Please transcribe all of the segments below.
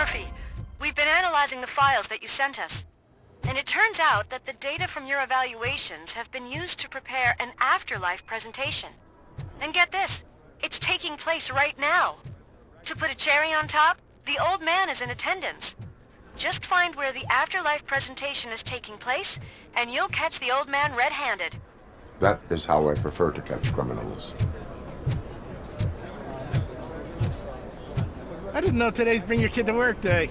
Murphy. We've been analyzing the files that you sent us. And it turns out that the data from your evaluations have been used to prepare an afterlife presentation. And get this, it's taking place right now. To put a cherry on top, the old man is in attendance. Just find where the afterlife presentation is taking place, and you'll catch the old man red-handed. That is how I prefer to catch criminals. I didn't know today's Bring Your Kid to Work Day.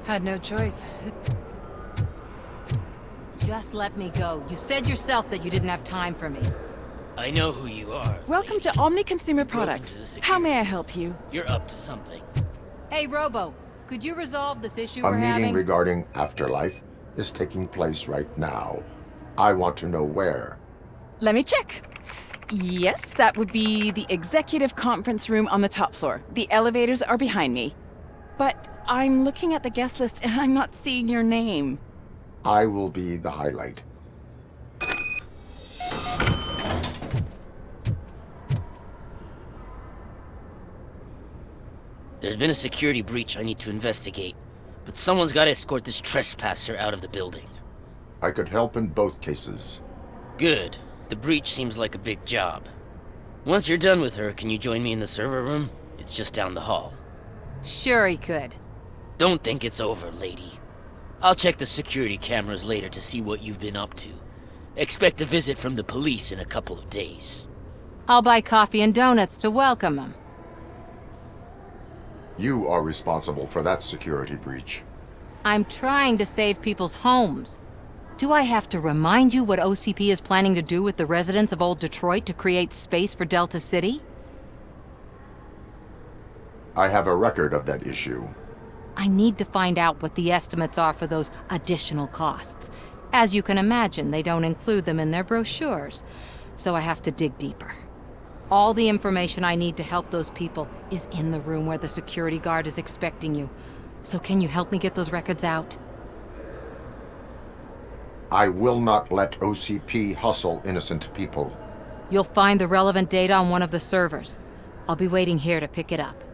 Had no choice. Just let me go. You said yourself that you didn't have time for me. I know who you are. Welcome to Omni Consumer Products. How may I help you? You're up to something. Hey, Robo, could you resolve this issue A we're meeting having? regarding afterlife is taking place right now. I want to know where. Let me check. Yes, that would be the executive conference room on the top floor. The elevators are behind me. But I'm looking at the guest list and I'm not seeing your name. I will be the highlight. There's been a security breach I need to investigate, but someone's got to escort this trespasser out of the building. I could help in both cases. Good. The breach seems like a big job. Once you're done with her, can you join me in the server room? It's just down the hall. Sure he could. Don't think it's over, lady. I'll check the security cameras later to see what you've been up to. Expect a visit from the police in a couple of days. I'll buy coffee and donuts to welcome him. You are responsible for that security breach. I'm trying to save people's homes. Do I have to remind you what OCP is planning to do with the residents of Old Detroit to create space for Delta City? I have a record of that issue. I need to find out what the estimates are for those additional costs. As you can imagine, they don't include them in their brochures, so I have to dig deeper. All the information I need to help those people is in the room where the security guard is expecting you. So can you help me get those records out? I will not let OCP hustle innocent people. You'll find the relevant data on one of the servers. I'll be waiting here to pick it up.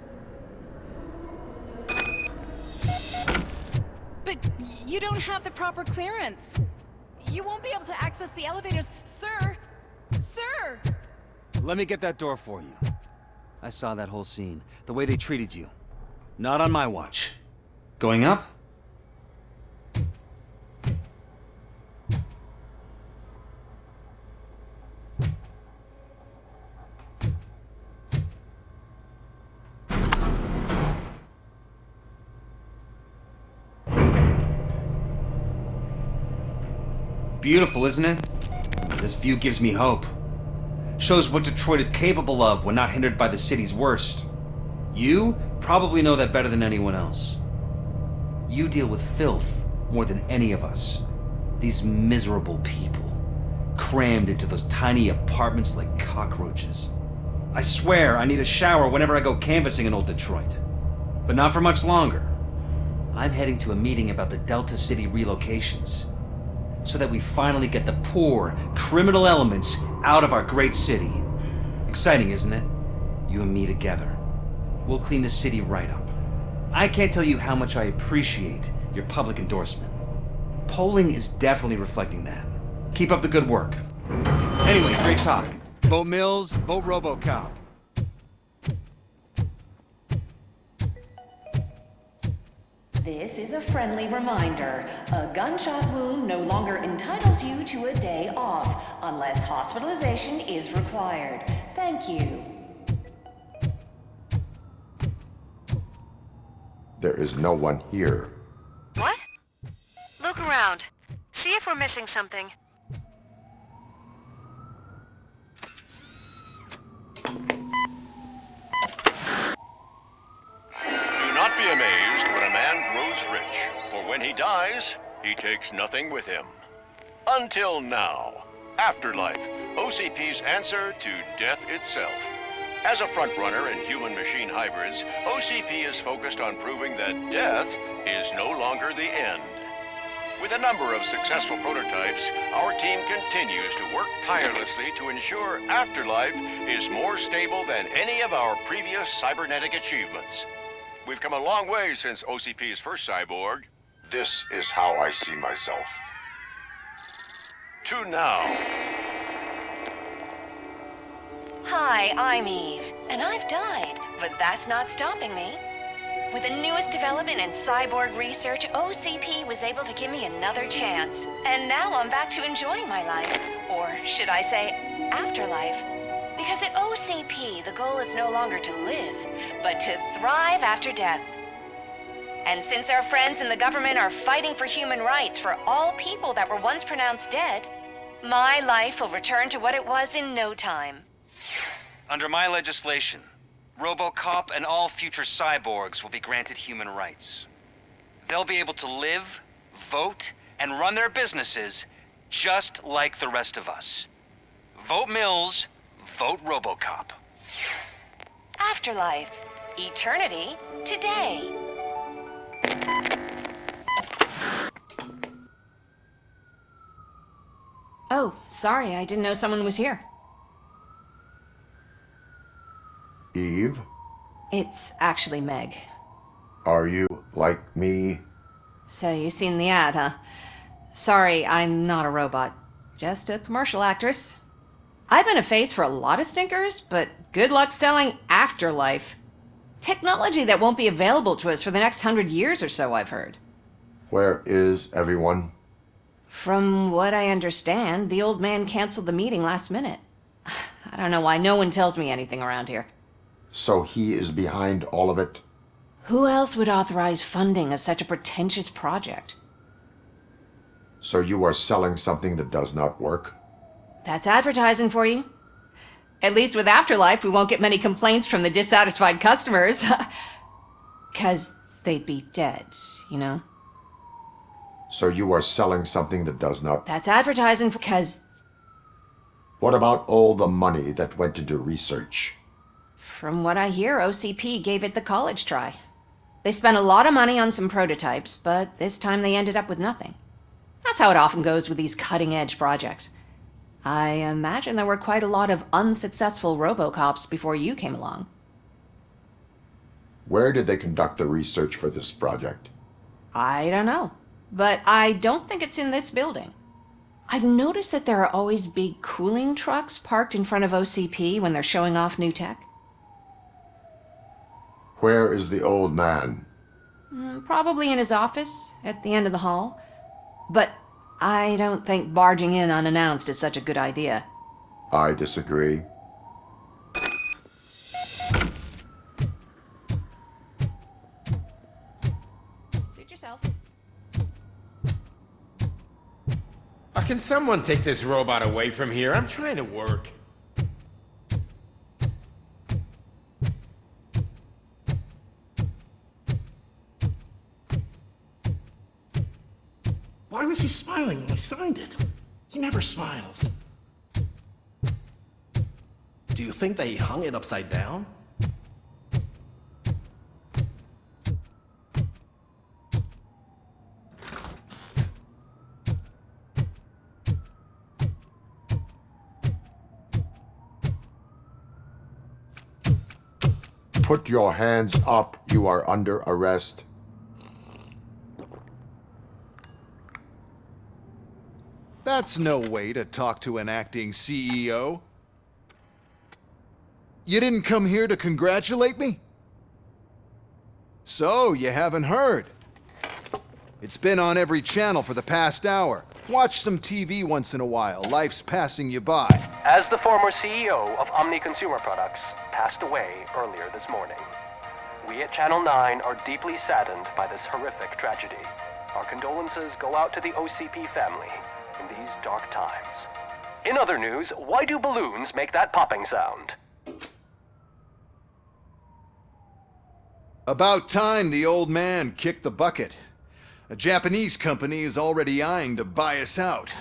But you don't have the proper clearance. You won't be able to access the elevators, sir. Sir! Let me get that door for you. I saw that whole scene. The way they treated you. Not on my watch. Going up? Beautiful, isn't it? This view gives me hope. Shows what Detroit is capable of when not hindered by the city's worst. You probably know that better than anyone else. You deal with filth more than any of us. These miserable people, crammed into those tiny apartments like cockroaches. I swear I need a shower whenever I go canvassing in Old Detroit. But not for much longer. I'm heading to a meeting about the Delta City relocations, so that we finally get the poor, criminal elements out of our great city. Exciting, isn't it? You and me together. We'll clean the city right up. I can't tell you how much I appreciate your public endorsement. Polling is definitely reflecting that. Keep up the good work. Anyway, great talk. Vote Mills, vote Robocop. This is a friendly reminder. A gunshot wound no longer entitles you to a day off, unless hospitalization is required. Thank you. There is no one here. What? Look around. See if we're missing something. Do not be amazed when a man grows rich, for when he dies, he takes nothing with him. Until now. Afterlife, OCP's answer to death itself. As a frontrunner in human-machine hybrids, OCP is focused on proving that death is no longer the end. With a number of successful prototypes, our team continues to work tirelessly to ensure Afterlife is more stable than any of our previous cybernetic achievements. We've come a long way since OCP's first cyborg. This is how I see myself. To now. Hi, I'm Eve, and I've died, but that's not stopping me. With the newest development in cyborg research, OCP was able to give me another chance. And now I'm back to enjoying my life. Or should I say, afterlife. Because at OCP, the goal is no longer to live, but to thrive after death. And since our friends in the government are fighting for human rights for all people that were once pronounced dead, my life will return to what it was in no time. Under my legislation, Robocop and all future cyborgs will be granted human rights. They'll be able to live, vote, and run their businesses just like the rest of us. Vote Mills, vote Robocop. Afterlife. Eternity. Today. Oh, sorry, I didn't know someone was here. Eve, It's actually Meg. are you like me? So you've seen the ad, huh? Sorry, I'm not a robot. Just a commercial actress. I've been a face for a lot of stinkers, but good luck selling Afterlife. Technology that won't be available to us for the next 100 years or so, I've heard. Where is everyone? From what I understand, the old man canceled the meeting last minute. I don't know why no one tells me anything around here. So he is behind all of it? Who else would authorize funding of such a pretentious project? So you are selling something that does not work? That's advertising for you. At least with Afterlife, we won't get many complaints from the dissatisfied customers. 'Cause they'd be dead, you know? So you are selling something that does not... That's advertising for... 'Cause What about all the money that went into research? from what I hear, OCP gave it the college try. They spent a lot of money on some prototypes, but this time they ended up with nothing. That's how it often goes with these cutting-edge projects. I imagine there were quite a lot of unsuccessful Robocops before you came along. Where did they conduct the research for this project? I don't know, but I don't think it's in this building. I've noticed that there are always big cooling trucks parked in front of OCP when they're showing off new tech. Where is the old man? Probably in his office, at the end of the hall. But I don't think barging in unannounced is such a good idea. I disagree. Suit yourself. Can someone take this robot away from here? I'm trying to work. Why was he smiling when I signed it? He never smiles. Do you think they hung it upside down? Put your hands up. You are under arrest. That's no way to talk to an acting CEO. You didn't come here to congratulate me? So, you haven't heard. It's been on every channel for the past hour. Watch some TV once in a while. Life's passing you by. As the former CEO of Omni Consumer Products passed away earlier this morning, we at Channel 9 are deeply saddened by this horrific tragedy. Our condolences go out to the OCP family in these dark times. In other news, why do balloons make that popping sound? About time the old man kicked the bucket. A Japanese company is already eyeing to buy us out.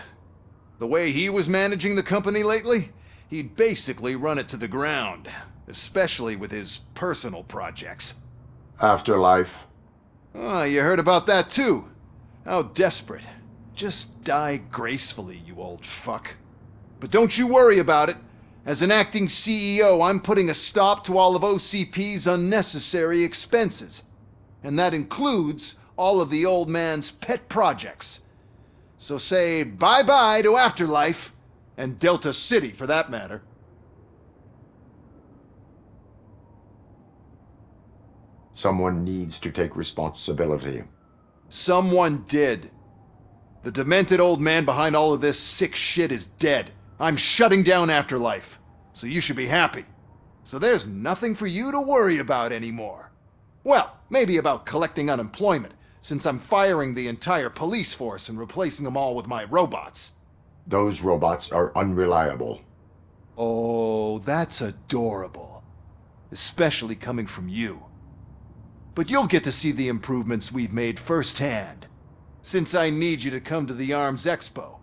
The way he was managing the company lately, he'd basically run it to the ground, especially with his personal projects. Afterlife. Oh, you heard about that too. How desperate. Just die gracefully, you old fuck. But don't you worry about it. As an acting CEO, I'm putting a stop to all of OCP's unnecessary expenses. And that includes all of the old man's pet projects. So say bye-bye to Afterlife, and Delta City for that matter. Someone needs to take responsibility. Someone did. The demented old man behind all of this sick shit is dead. I'm shutting down Afterlife, so you should be happy. So there's nothing for you to worry about anymore. Well, maybe about collecting unemployment, since I'm firing the entire police force and replacing them all with my robots. Those robots are unreliable. Oh, that's adorable. Especially coming from you. But you'll get to see the improvements we've made firsthand, since I need you to come to the Arms Expo.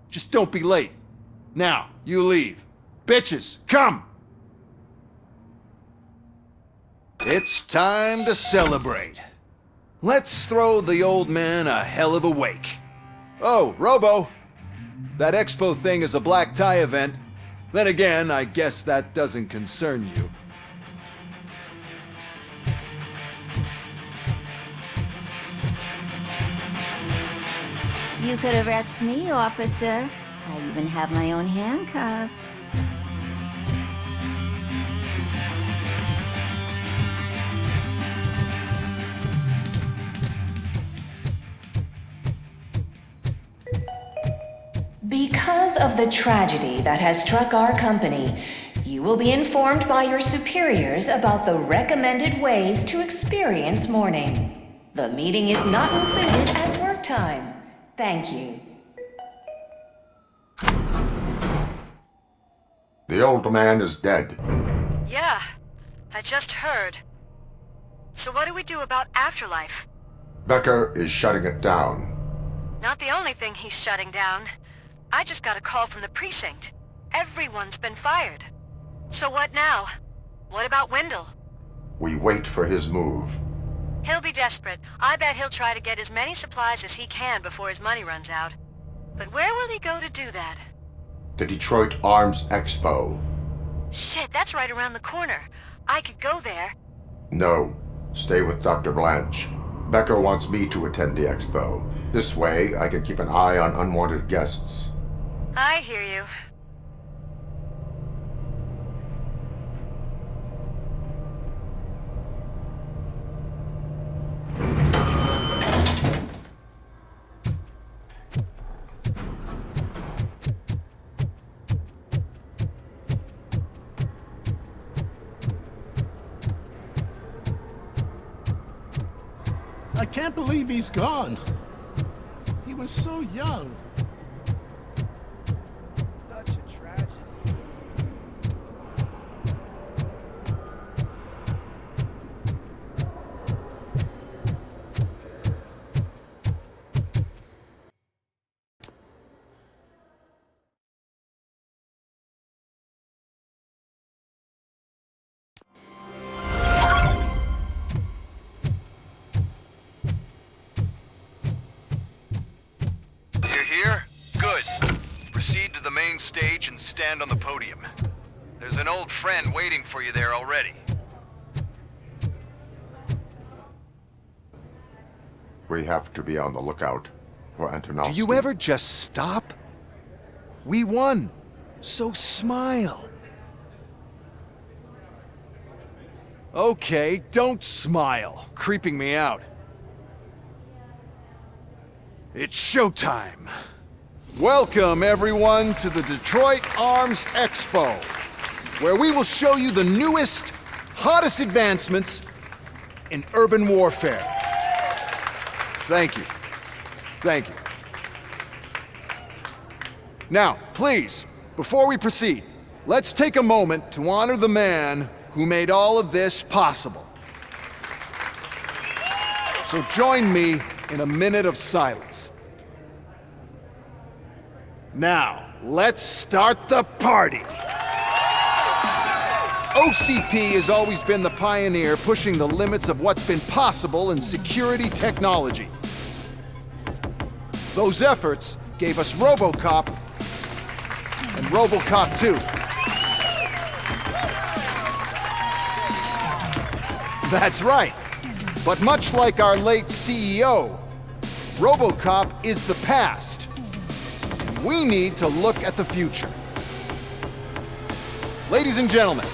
Just don't be late. Now, you leave. Bitches, come! It's time to celebrate. Let's throw the old man a hell of a wake. Oh, Robo! That expo thing is a black tie event. Then again, I guess that doesn't concern you. You could arrest me, officer. I even have my own handcuffs. Because of the tragedy that has struck our company, you will be informed by your superiors about the recommended ways to experience mourning. The meeting is not included as work time. Thank you. The old man is dead. Yeah, I just heard. So what do we do about Afterlife? Becker is shutting it down. Not the only thing he's shutting down. I just got a call from the precinct. Everyone's been fired. So what now? What about Wendell? We wait for his move. He'll be desperate. I bet he'll try to get as many supplies as he can before his money runs out. But where will he go to do that? The Detroit Arms Expo. Shit, that's right around the corner. I could go there. No. Stay with Dr. Blanche. Becker wants me to attend the expo. This way, I can keep an eye on unwanted guests. I hear you. I can't believe he's gone. He was so young. Such a tragedy. Stage and stand on the podium. There's an old friend waiting for you there already. We have to be on the lookout for Antonovsky. Do you ever just stop? We won, so smile. Okay, don't smile, creeping me out. It's showtime. Welcome, everyone, to the Detroit Arms Expo, where we will show you the newest, hottest advancements in urban warfare. Thank you. Thank you. Now, please, before we proceed, let's take a moment to honor the man who made all of this possible. So join me in a minute of silence. Now, let's start the party! OCP has always been the pioneer pushing the limits of what's been possible in security technology. Those efforts gave us Robocop and Robocop 2. That's right. But much like our late CEO, Robocop is the past. We need to look at the future. Ladies and gentlemen,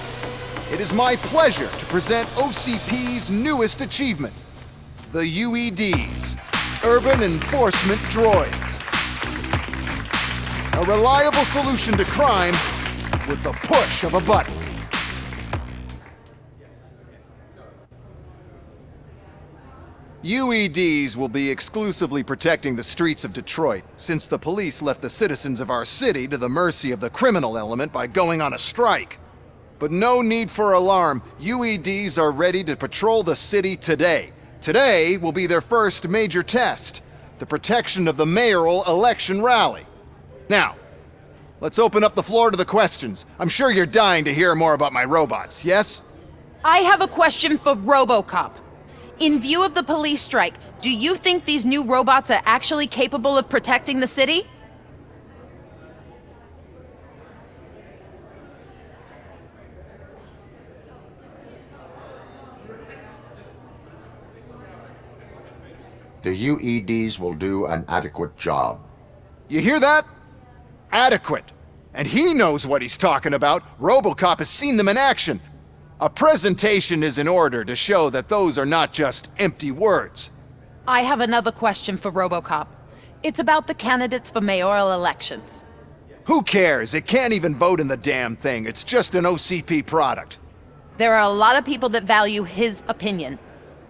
it is my pleasure to present OCP's newest achievement, the UEDs, Urban Enforcement Droids. A reliable solution to crime with the push of a button. UEDs will be exclusively protecting the streets of Detroit, since the police left the citizens of our city to the mercy of the criminal element by going on a strike. But no need for alarm, UEDs are ready to patrol the city today. Today will be their first major test, the protection of the mayoral election rally. Now, let's open up the floor to the questions. I'm sure you're dying to hear more about my robots, yes? I have a question for Robocop. In view of the police strike, do you think these new robots are actually capable of protecting the city? The UEDs will do an adequate job. You hear that? Adequate. And he knows what he's talking about. Robocop has seen them in action. A presentation is in order to show that those are not just empty words. I have another question for Robocop. It's about the candidates for mayoral elections. Who cares? It can't even vote in the damn thing. It's just an OCP product. There are a lot of people that value his opinion.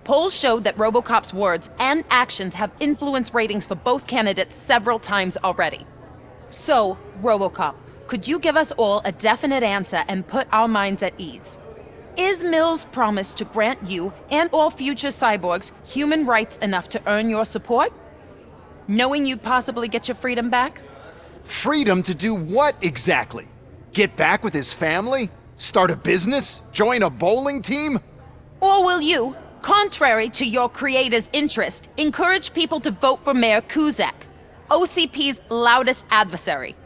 Polls showed that Robocop's words and actions have influenced ratings for both candidates several times already. So, Robocop, could you give us all a definite answer and put our minds at ease? Is Mills' promise to grant you and all future cyborgs human rights enough to earn your support? Knowing you'd possibly get your freedom back? Freedom to do what exactly? Get back with his family? Start a business? Join a bowling team? Or will you, contrary to your creator's interest, encourage people to vote for Mayor Kuzak, OCP's loudest adversary?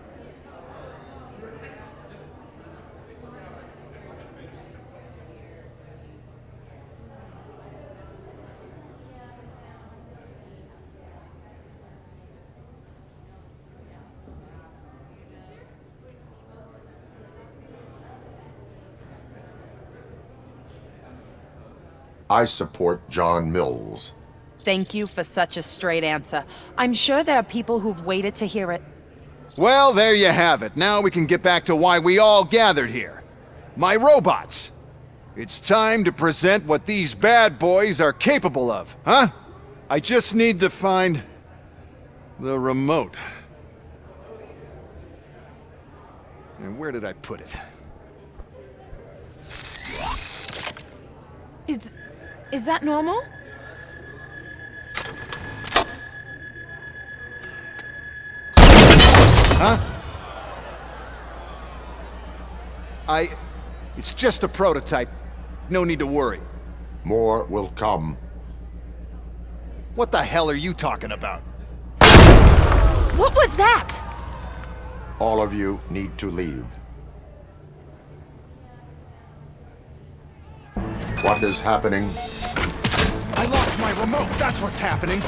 I support John Mills. Thank you for such a straight answer. I'm sure there are people who've waited to hear it. Well, there you have it. Now we can get back to why we all gathered here. My robots. It's time to present what these bad boys are capable of, huh? I just need to find the remote. And where did I put it? Is that normal? Huh? It's just a prototype. No need to worry. More will come. What the hell are you talking about? What was that? All of you need to leave. What is happening? I lost my remote, that's what's happening.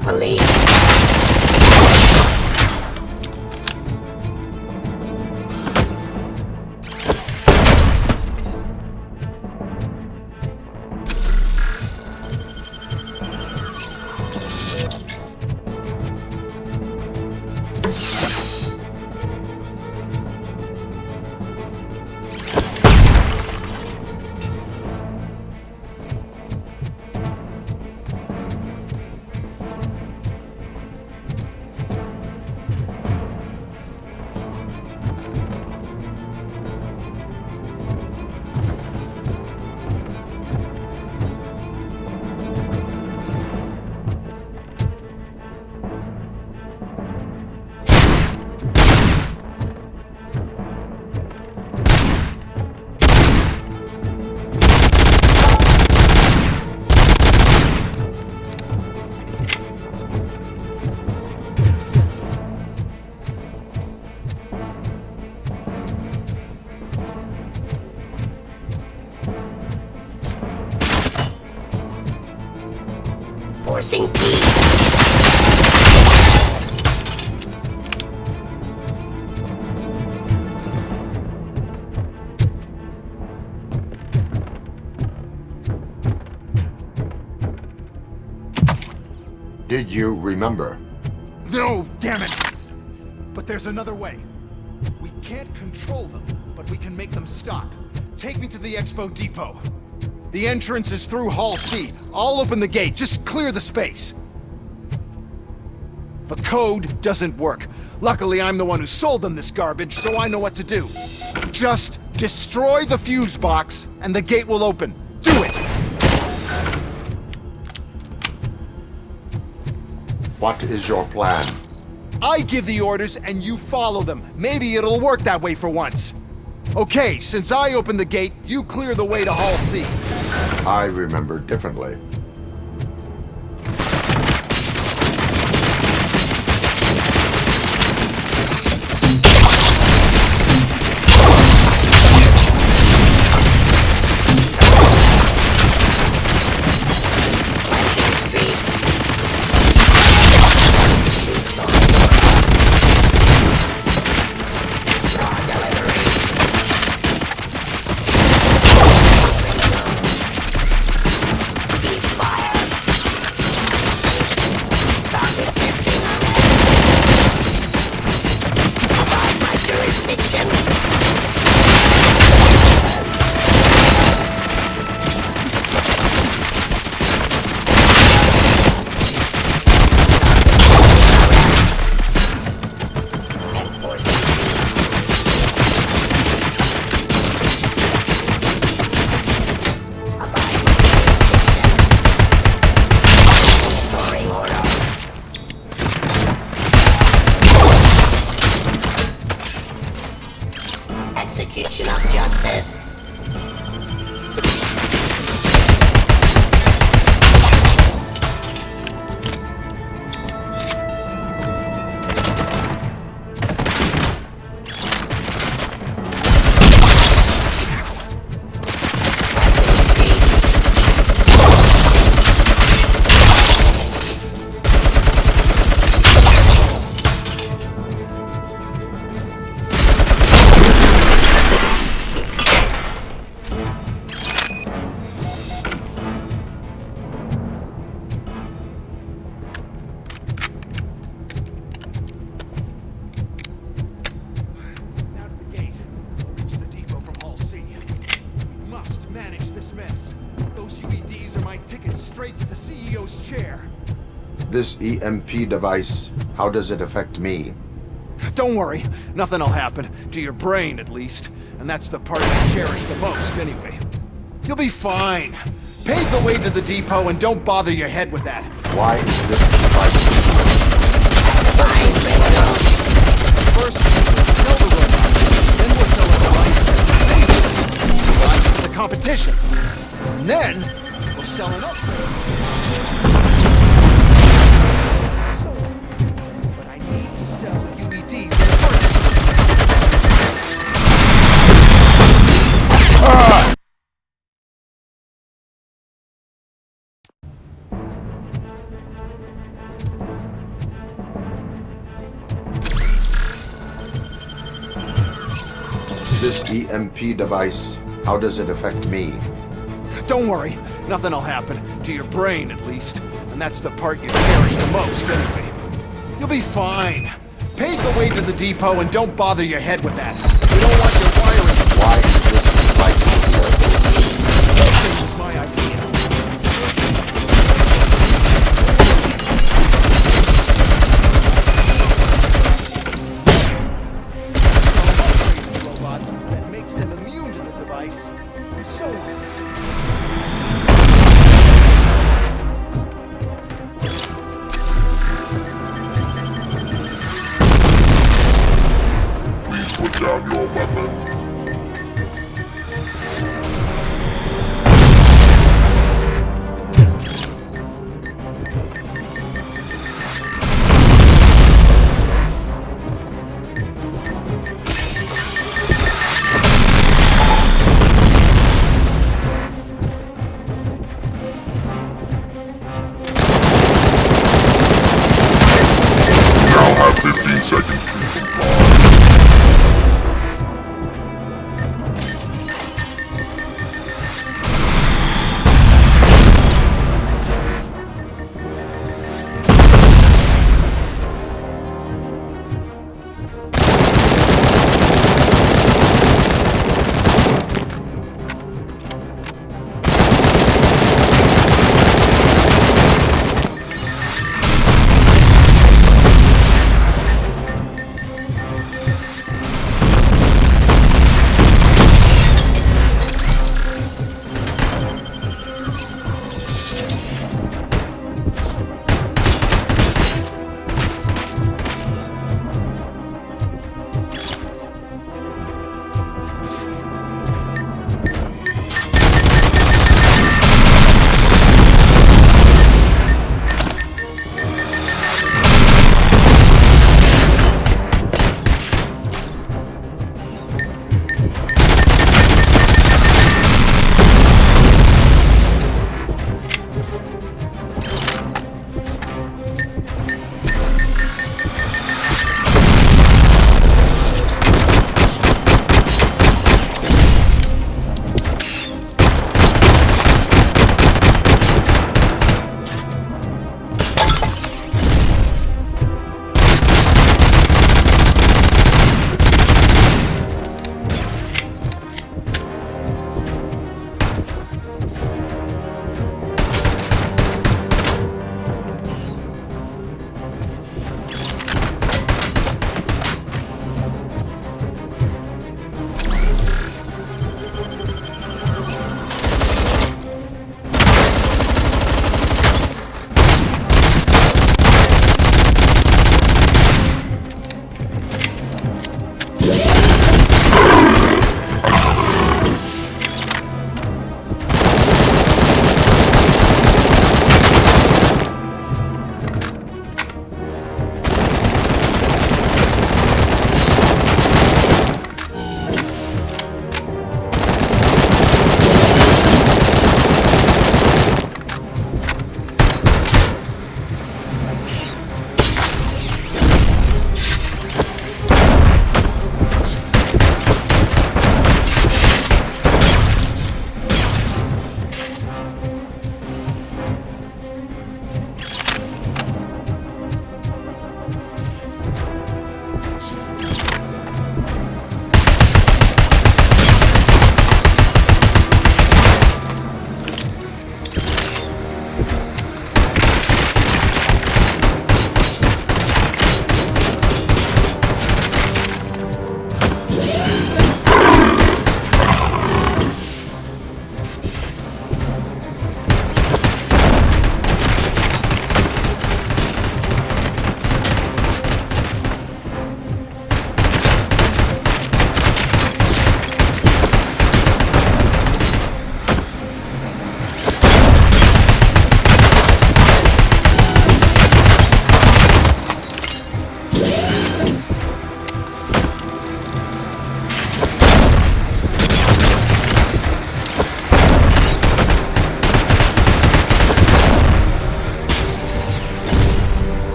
police. Forcing peace. Did you remember? No, damn it! But there's another way. We can't control them, but we can make them stop. Take me to the Expo Depot. The entrance is through Hall C. I'll open the gate, just clear the space. The code doesn't work. Luckily, I'm the one who sold them this garbage, so I know what to do. Just destroy the fuse box, and the gate will open. Do it! What is your plan? I give the orders and you follow them. Maybe it'll work that way for once. Okay, since I opened the gate, you clear the way to Hall C. I remember differently. Execution of justice. This EMP device, how does it affect me? Don't worry, nothing'll happen. To your brain, at least. And that's the part I cherish the most, anyway. You'll be fine. Pave the way to the depot and don't bother your head with that. Why is this device? First, we'll sell the robots. Then we'll sell a device to save us. Device for the competition. And then, we'll sell an upgrade. But I need to sell the UEDs in the first place. This EMP device, how does it affect me? Don't worry, nothing'll happen. To your brain, at least. And that's the part you cherish the most, anyway. You'll be fine. Pave the way to the depot and don't bother your head with that. We don't want your wiring. Why is this device here? That was my idea. Robots that makes them immune to the device, and so on. Put down your weapon.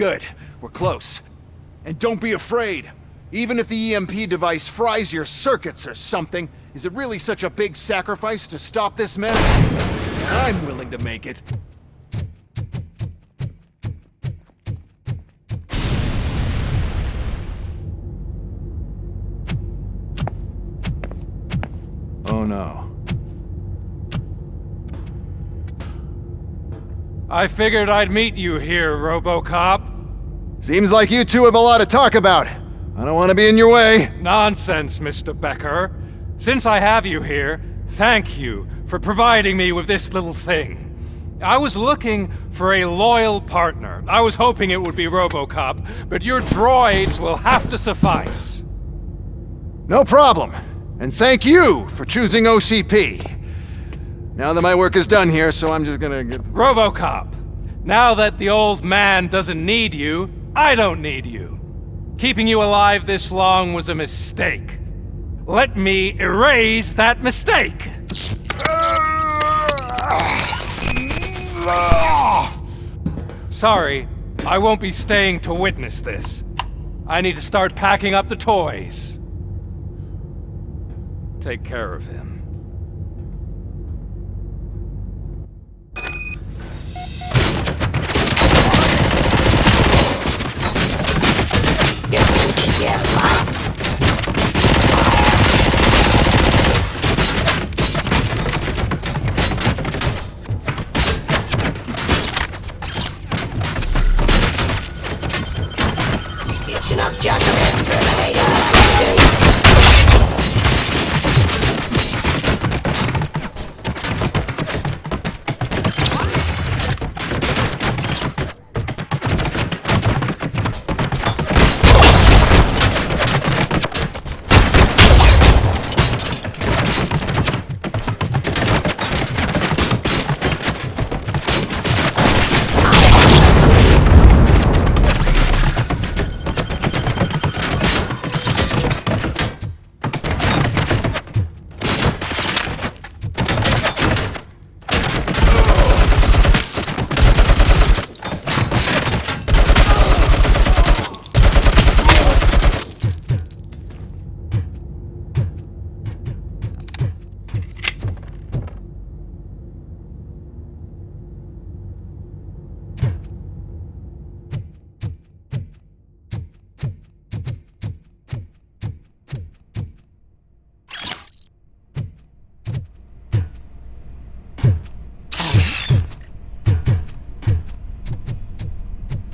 Good. We're close. And don't be afraid. Even if the EMP device fries your circuits or something, is it really such a big sacrifice to stop this mess? I'm willing to make it. Oh no. I figured I'd meet you here, Robocop. Seems like you two have a lot to talk about. I don't want to be in your way. Nonsense, Mr. Becker. Since I have you here, thank you for providing me with this little thing. I was looking for a loyal partner. I was hoping it would be Robocop, but your droids will have to suffice. No problem. And thank you for choosing OCP. Now that my work is done here, so I'm just gonna get... Robocop, now that the old man doesn't need you, I don't need you. Keeping you alive this long was a mistake. Let me erase that mistake! Sorry, I won't be staying to witness this. I need to start packing up the toys. Take care of him.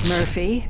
Murphy?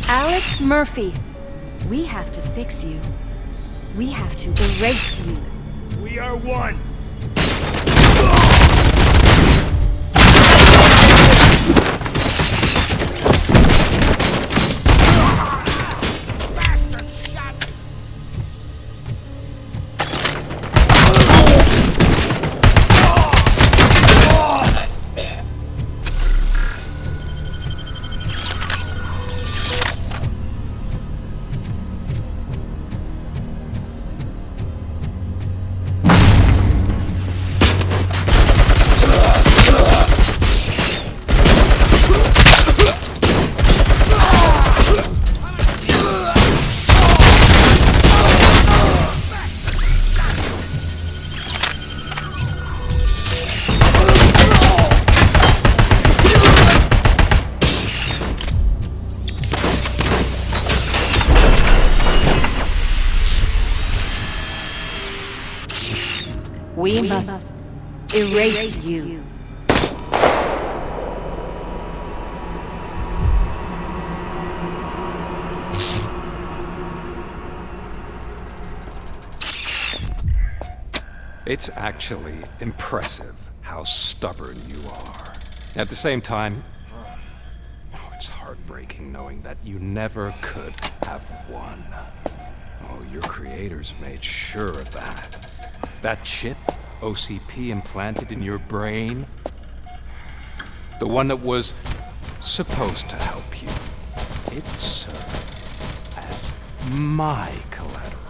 Alex Murphy, we have to fix you. We have to erase you. We are one. We must erase you. It's actually impressive how stubborn you are. At the same time, it's heartbreaking knowing that you never could have won. Oh, your creators made sure of that. That chip OCP implanted in your brain, the one that was supposed to help you, it served as my collateral.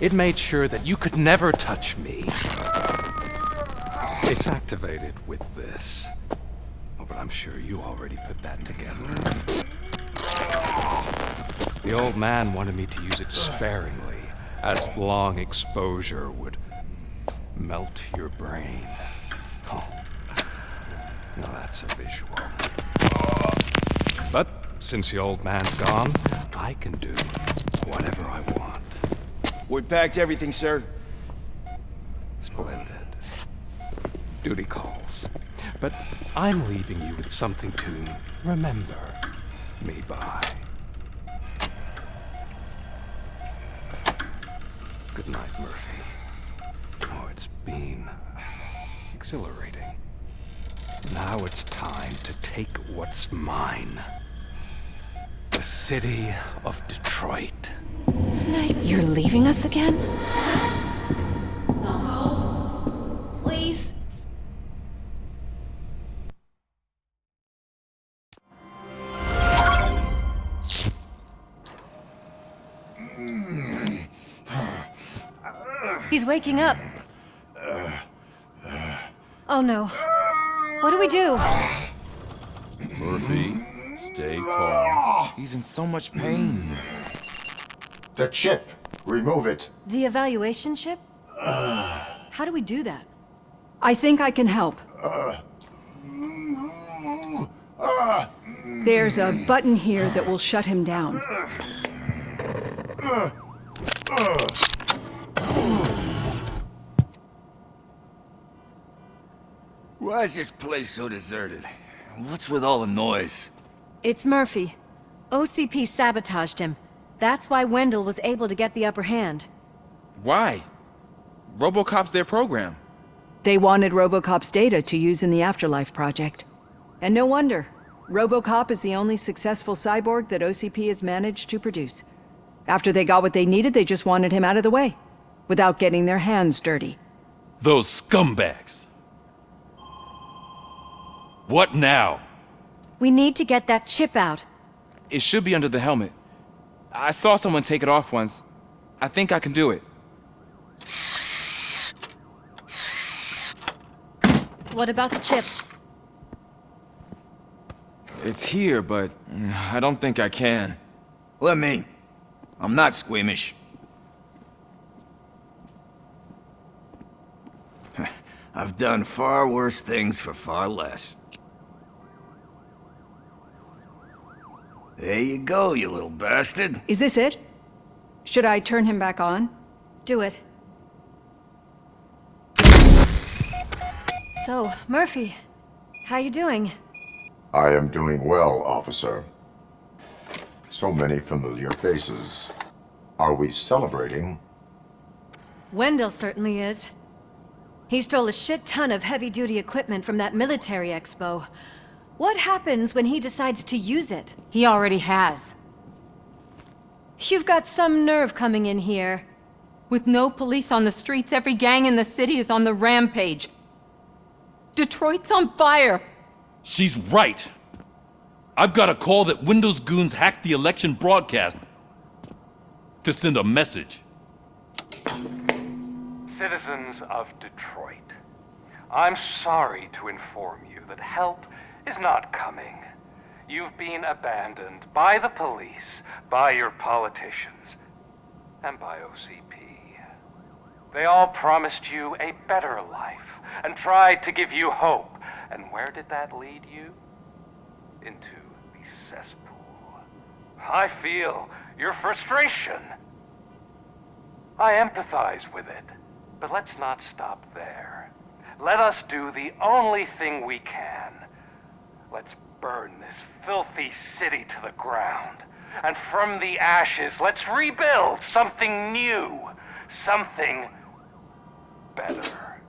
It made sure that you could never touch me. It's activated with this. Oh, but I'm sure you already put that together. The old man wanted me to use it sparingly, as long exposure would melt your brain. Oh, now that's a visual. But since the old man's gone, I can do whatever I want. We packed everything, sir. Splendid. Duty calls. But I'm leaving you with something to remember me by. Good night, Murphy. Oh, it's been exhilarating. Now it's time to take what's mine. The city of Detroit. You're leaving us again? Don't go. Please. He's waking up. Oh no. What do we do? Murphy, stay calm. He's in so much pain. The chip. Remove it. The evaluation chip? How do we do that? I think I can help. There's a button here that will shut him down. Why is this place so deserted? What's with all the noise? It's Murphy. OCP sabotaged him. That's why Wendell was able to get the upper hand. Why? Robocop's their program. They wanted Robocop's data to use in the Afterlife project. And no wonder. Robocop is the only successful cyborg that OCP has managed to produce. After they got what they needed, they just wanted him out of the way, without getting their hands dirty. Those scumbags. What now? We need to get that chip out. It should be under the helmet. I saw someone take it off once. I think I can do it. What about the chip? It's here, but I don't think I can. Let me. I'm not squeamish. I've done far worse things for far less. There you go, you little bastard. Is this it? Should I turn him back on? Do it. So, Murphy, how you doing? I am doing well, officer. So many familiar faces. Are we celebrating? Wendell certainly is. He stole a shit ton of heavy-duty equipment from that military expo. What happens when he decides to use it? He already has. You've got some nerve coming in here. With no police on the streets, every gang in the city is on the rampage. Detroit's on fire! She's right! I've got a call that Windows goons hacked the election broadcast to send a message. Citizens of Detroit, I'm sorry to inform you that help is not coming. You've been abandoned by the police, by your politicians, and by OCP. They all promised you a better life and tried to give you hope. And where did that lead you? Into the cesspool. I feel your frustration. I empathize with it, but let's not stop there. Let us do the only thing we can. Let's burn this filthy city to the ground. And from the ashes, let's rebuild something new. Something better.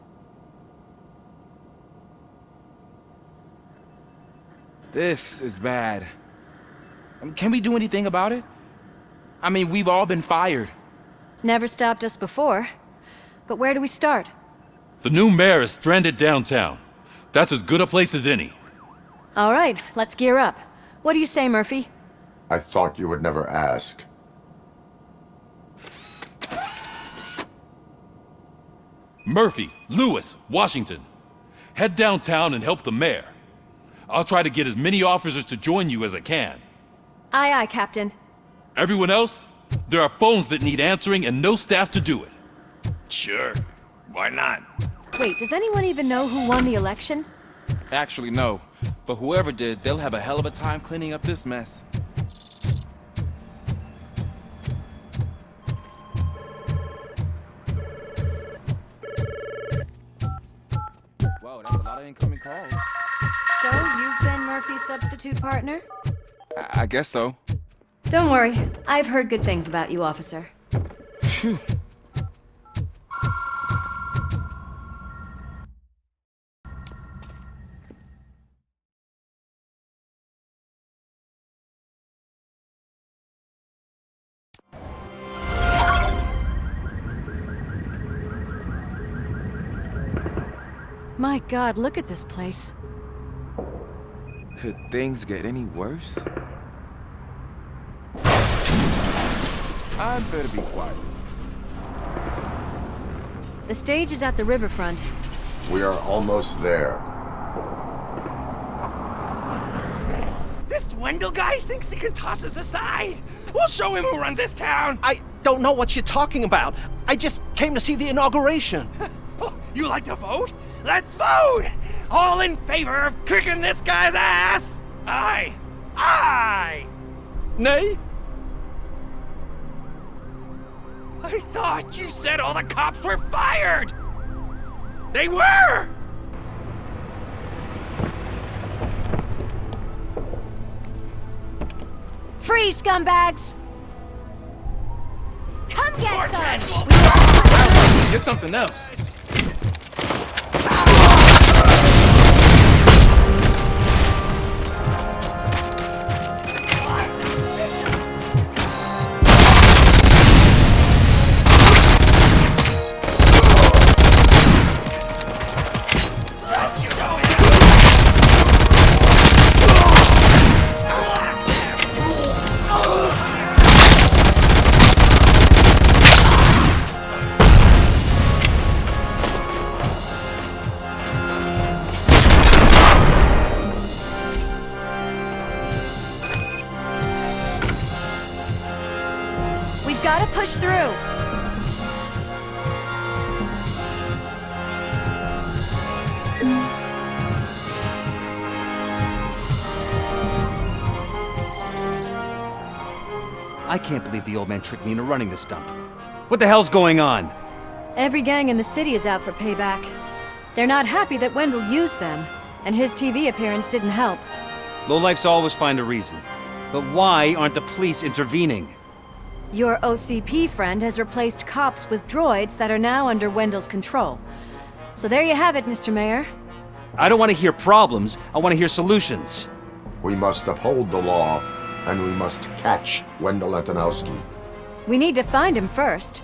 This is bad. Can we do anything about it? I mean, we've all been fired. Never stopped us before. But where do we start? The new mayor is stranded downtown. That's as good a place as any. All right, let's gear up. What do you say, Murphy? I thought you would never ask. Murphy, Lewis, Washington. Head downtown and help the mayor. I'll try to get as many officers to join you as I can. Aye, aye, Captain. Everyone else? There are phones that need answering and no staff to do it. Sure. Why not? Wait, does anyone even know who won the election? Actually, no. But whoever did, they'll have a hell of a time cleaning up this mess. Whoa, that's a lot of incoming calls. So, you've been Murphy's substitute partner? I guess so. Don't worry. I've heard good things about you, officer. Phew. My God, look at this place. Could things get any worse? I'd better be quiet. The stage is at the riverfront. We are almost there. This Wendell guy thinks he can toss us aside. We'll show him who runs this town. I don't know what you're talking about. I just came to see the inauguration. Oh, you like to vote? Let's vote! All in favor of kicking this guy's ass? Aye! Aye! Nay? I thought you said all the cops were fired! They were! Free, scumbags! Come get some! You're something else. Gotta push through. I can't believe the old man tricked me into running this dump. What the hell's going on? Every gang in the city is out for payback. They're not happy that Wendell used them, and his TV appearance didn't help. Lowlifes always find a reason. But why aren't the police intervening? Your OCP friend has replaced cops with droids that are now under Wendell's control. So there you have it, Mr. Mayor. I don't want to hear problems, I want to hear solutions. We must uphold the law, and we must catch Wendell Antonowski. We need to find him first.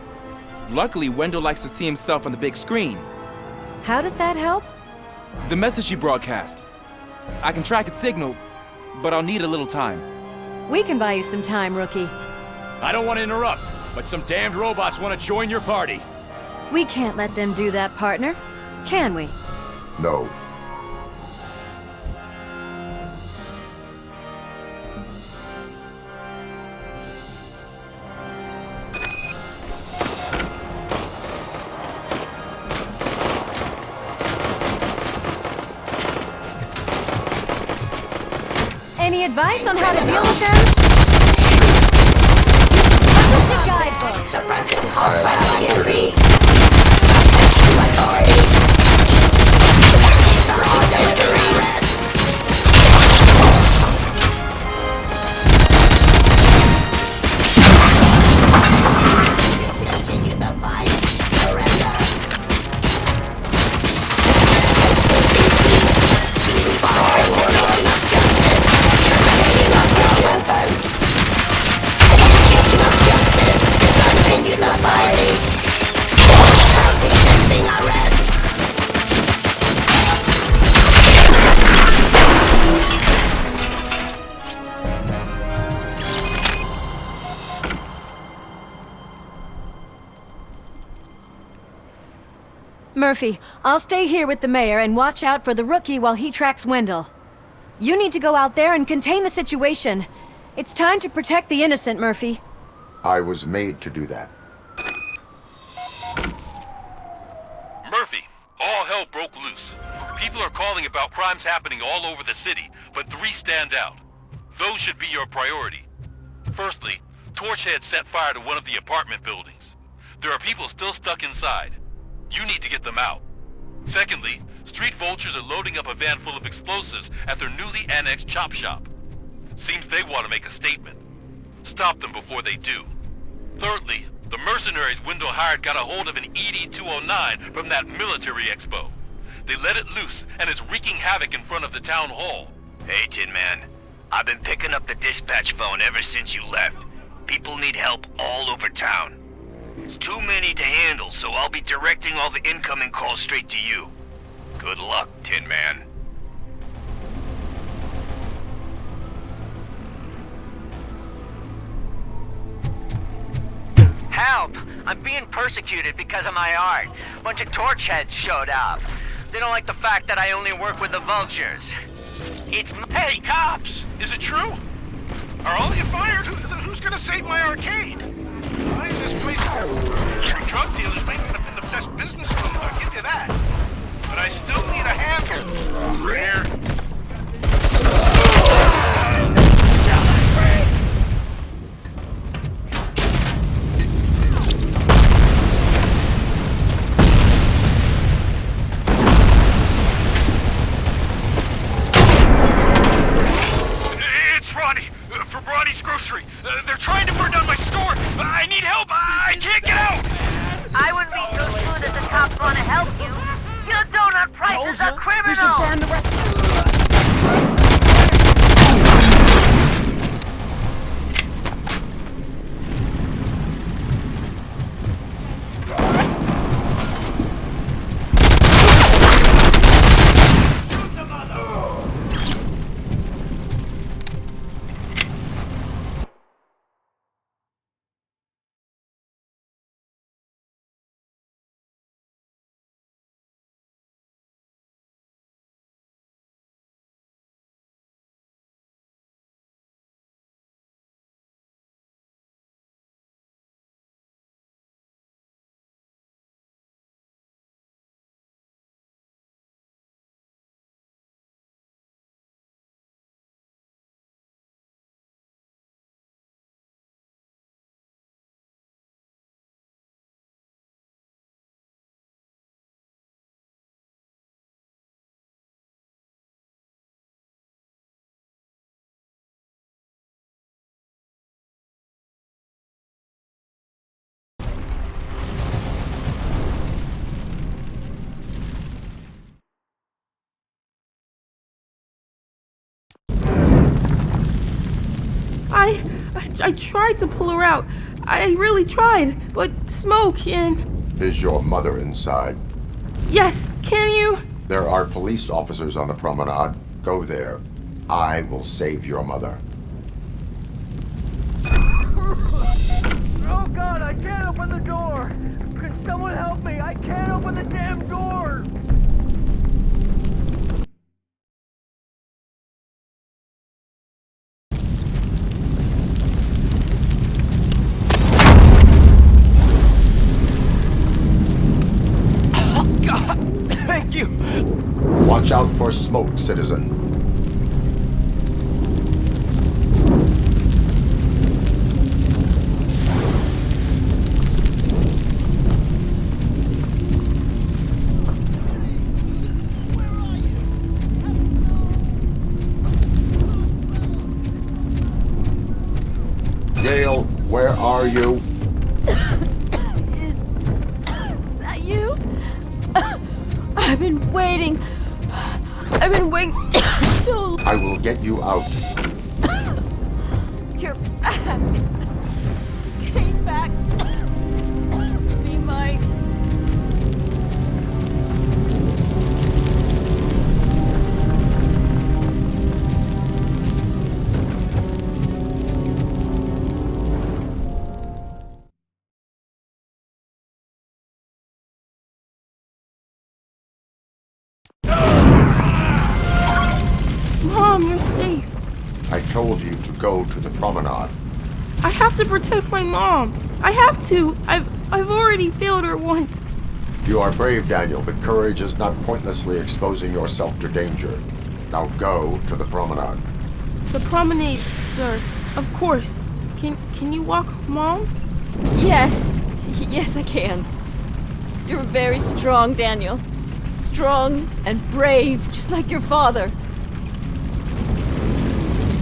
Luckily, Wendell likes to see himself on the big screen. How does that help? The message you broadcast. I can track its signal, but I'll need a little time. We can buy you some time, rookie. I don't want to interrupt, but some damned robots want to join your party. We can't let them do that, partner. Can we? No. Any advice on how to deal with them? Publish a guidebook. Suppressing hostile activity. Authority. Continue the fight. Surrender. Cease fire. Justice. Murphy, I'll stay here with the mayor and watch out for the rookie while he tracks Wendell. You need to go out there and contain the situation. It's time to protect the innocent, Murphy. I was made to do that. Murphy, all hell broke loose. People are calling about crimes happening all over the city, but 3 stand out. Those should be your priority. Firstly, Torchhead set fire to one of the apartment buildings. There are people still stuck inside. You need to get them out. Secondly, street vultures are loading up a van full of explosives at their newly annexed chop shop. Seems they want to make a statement. Stop them before they do. Thirdly, the mercenaries Wendell hired got a hold of an ED-209 from that military expo. They let it loose, and it's wreaking havoc in front of the town hall. Hey, Tin Man. I've been picking up the dispatch phone ever since you left. People need help all over town. It's too many to handle, so I'll be directing all the incoming calls straight to you. Good luck, Tin Man. Help! I'm being persecuted because of my art. Bunch of torchheads showed up. They don't like the fact that I only work with the vultures. Hey, cops! Is it true? Are all of you fired? Who's gonna save my arcade? Why is this place drug dealers may not have been the best business move, I'll give you that. But I still need a handle. Here. They're trying to burn down my store! I need help! I can't get out! I would be so sure that the cops want to help you. Your donut prices are criminal! We should burn the rest I tried to pull her out. I really tried, but smoke and... Is your mother inside? Yes, can you? There are police officers on the promenade. Go there. I will save your mother. Oh God, I can't open the door! Could someone help me? I can't open the damn door! Thank you! Watch out for smoke, citizen. Gail, where are you? Is that you? I've been waiting. I've been waiting so long. I will get you out. You're back. Came back for me, Mike. safe. I told you to go to the promenade. I have to protect my mom. I have to. I've already failed her once. You are brave, Daniel, but courage is not pointlessly exposing yourself to danger. Now go to the promenade. The promenade, sir. Of course. Can you walk, Mom? Yes. Yes, I can. You're very strong, Daniel. Strong and brave, just like your father.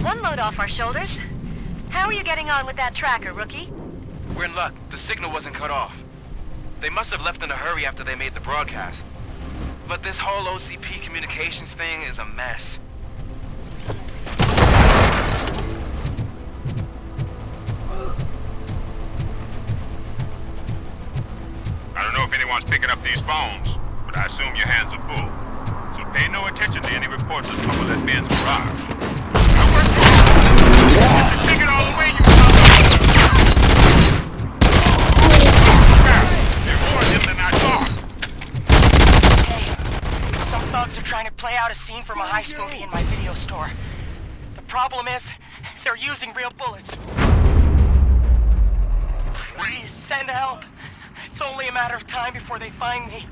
One load off our shoulders. How are you getting on with that tracker, rookie? We're in luck. The signal wasn't cut off. They must have left in a hurry after they made the broadcast. But this whole OCP communications thing is a mess. I don't know if anyone's picking up these phones, but I assume your hands are full. So pay no attention to any reports of trouble at Ben's garage. Take it all away, you Hey, some thugs are trying to play out a scene from a heist movie in my video store. The problem is, they're using real bullets. Please send help. It's only a matter of time before they find me.